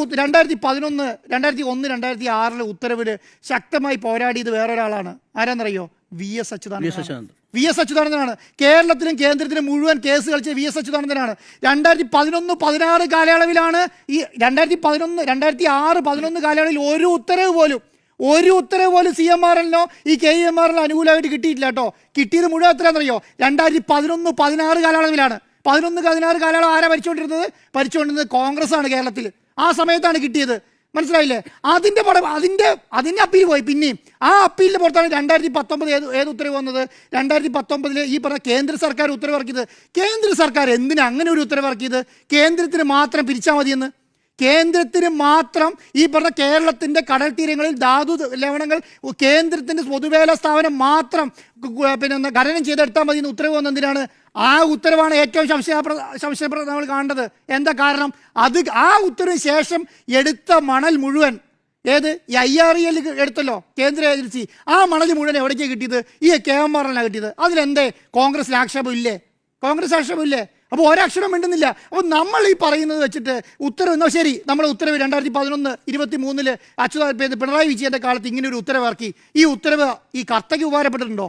2011, 2006 ഉത്തരവില് ശക്തമായി പോരാടിയത് വേറൊരാളാണ്. ആരാന്നറിയോ? വി എസ് അച്യുതാനന്ദനാണ്. കേരളത്തിലും കേന്ദ്രത്തിലും മുഴുവൻ കേസ് കളിച്ച വി എസ് അച്യുതാനന്ദനാണ്. 2011-16 കാലയളവിലാണ് ഈ 2006-11 കാലയളവിൽ ഒരു ഉത്തരവ് പോലും CMRL-നോ ഈ KEMRL അനുകൂലമായിട്ട് കിട്ടിയിട്ടില്ല കേട്ടോ. കിട്ടിയത് മുഴുവൻ എത്രയാണെന്നറിയോ? 2011-16 കാലയളവിലാണ്. 11-16 കാലയളവ് ആരാ ഭരിച്ചുകൊണ്ടിരുന്നത്? കോൺഗ്രസ് ആണ് കേരളത്തിൽ. ആ സമയത്താണ് കിട്ടിയത്. മനസ്സിലായില്ലേ? അതിൻ്റെ അപ്പീൽ പോയി. പിന്നെയും ആ അപ്പീലിൻ്റെ പുറത്താണ് 2019 ഏത് ഉത്തരവ് വന്നത്? 2019 ഈ പറഞ്ഞ കേന്ദ്ര സർക്കാർ ഉത്തരവിറക്കിയത്. കേന്ദ്ര സർക്കാർ എന്തിനാ അങ്ങനെ ഒരു ഉത്തരവിറക്കിയത്? കേന്ദ്രത്തിന് മാത്രം പിരിച്ചാൽ മതിയെന്ന്. കേന്ദ്രത്തിന് മാത്രം ഈ പറഞ്ഞ കേരളത്തിൻ്റെ കടൽ തീരങ്ങളിൽ ധാതു ലവണങ്ങൾ കേന്ദ്രത്തിൻ്റെ പൊതുവേല സ്ഥാപനം മാത്രം ഖനനം ചെയ്തെടുത്താൽ മതി എന്ന് ഉത്തരവ് വന്നെന്തിനാണ്? ആ ഉത്തരവാണ് ഏറ്റവും സംശയപ്രദം നമ്മൾ കാണേണ്ടത്. എന്താ കാരണം? ആ ഉത്തരവിന് ശേഷം എടുത്ത മണൽ മുഴുവൻ ഈ IREL എടുത്തല്ലോ കേന്ദ്ര ഏജൻസി. ആ മണൽ മുഴുവൻ എവിടേക്കാണ് കിട്ടിയത്? ഈ KEMRL-നാണ് കിട്ടിയത്. അതിലെന്തേ കോൺഗ്രസിന് ആക്ഷേപമില്ലേ? അപ്പോൾ ഒരക്ഷരം മിണ്ടുന്നില്ല. അപ്പോൾ നമ്മൾ ഈ പറയുന്നത് വെച്ചിട്ട് ഉത്തരവ് ശരി, നമ്മുടെ ഉത്തരവ് 2011-23 പിണറായി വിജയൻ്റെ കാലത്ത് ഇങ്ങനെ ഒരു ഉത്തരവിറക്കി. ഈ ഉത്തരവ് ഈ കർത്തയ്ക്ക് ഉപകാരപ്പെട്ടിട്ടുണ്ടോ?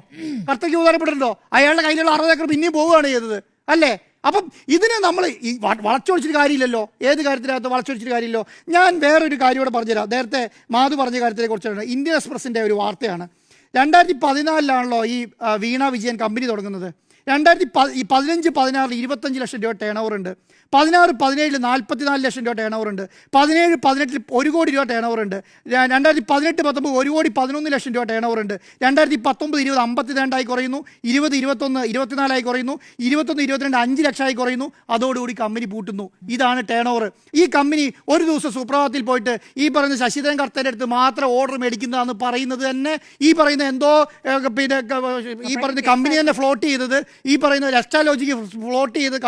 അയാളുടെ കയ്യിലുള്ള 60 ഏക്കർ പിന്നെയും പോവുകയാണ് ചെയ്തത് അല്ലേ? അപ്പം ഇതിനെ നമ്മൾ ഈ വളച്ചൊടിച്ചിട്ട് കാര്യമില്ലല്ലോ. ഏത് കാര്യത്തിനകത്ത് വളച്ചൊടിച്ചിട്ട് കാര്യമില്ലല്ലോ. ഞാൻ വേറൊരു കാര്യം കൂടെ പറഞ്ഞുതരാം. നേരത്തെ മാധു പറഞ്ഞ കാര്യത്തിനെ കുറിച്ചാണ്. ഇന്ത്യൻ എക്സ്പ്രസിൻ്റെ ഒരു വാർത്തയാണ്. 2014 ഈ വീണ വിജയൻ കമ്പനി തുടങ്ങുന്നത്. 2015-16 25 ലക്ഷം രൂപ ടേൺ ഓവർ ഉണ്ട്. 16-17 44 ലക്ഷം രൂപ ടേൺ ഓവർ ഉണ്ട്. 17-18 1 കോടി രൂപ ടേൺ ഓവർ ഉണ്ട്. 2018-19 1 കോടി 11 ലക്ഷം രൂപ ടേൺ ഓവർ ഉണ്ട്. 2019-20 52 കുറയുന്നു. 20-21 24 കുറയുന്നു. 21-22 5 ലക്ഷമായി കുറയുന്നു. അതോടുകൂടി കമ്പനി പൂട്ടുന്നു. ഇതാണ് ടേൺ ഓവർ. ഈ കമ്പനി ഒരു ദിവസം സുപ്രഭാതത്തിൽ പോയിട്ട് ഈ പറയുന്ന ശശിധരൻ കർത്തയുടെ അടുത്ത് മാത്രം ഓർഡർ മേടിക്കുന്നതാണെന്ന് പറയുന്നത് തന്നെ ഈ പറയുന്ന എന്തോ ഈ പറയുന്ന കമ്പനി തന്നെ ഫ്ലോട്ട് ചെയ്തത്, ഈ പറയുന്ന എക്സ്ട്രാലോജിക്ക്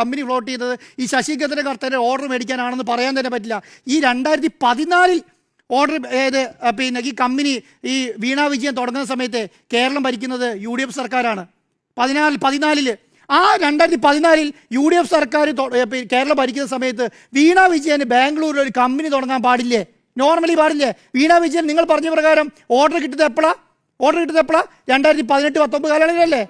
കമ്പനി ഫ്ലോട്ട് ചെയ്തത് ഈ ശശിധരൻ കർത്തയുടെ ഓർഡർ മേടിക്കാനാണെന്ന് പറയാൻ തന്നെ പറ്റില്ല. ഈ 2014 ഓർഡർ ഈ കമ്പനി ഈ വീണ വിജയൻ തുടങ്ങുന്ന സമയത്ത് കേരളം ഭരിക്കുന്നത് UDF സർക്കാരാണ്. 14 ആ 2014 UDF സർക്കാർ കേരളം ഭരിക്കുന്ന സമയത്ത് വീണ വിജയന് ബാംഗ്ലൂരിൽ ഒരു കമ്പനി തുടങ്ങാൻ പാടില്ലേ? നോർമലി പാടില്ലേ? വീണ വിജയൻ നിങ്ങൾ പറഞ്ഞ പ്രകാരം ഓർഡർ കിട്ടുന്നത് എപ്പോഴാണ്? 2018-19 കാലയളവിലല്ലേ?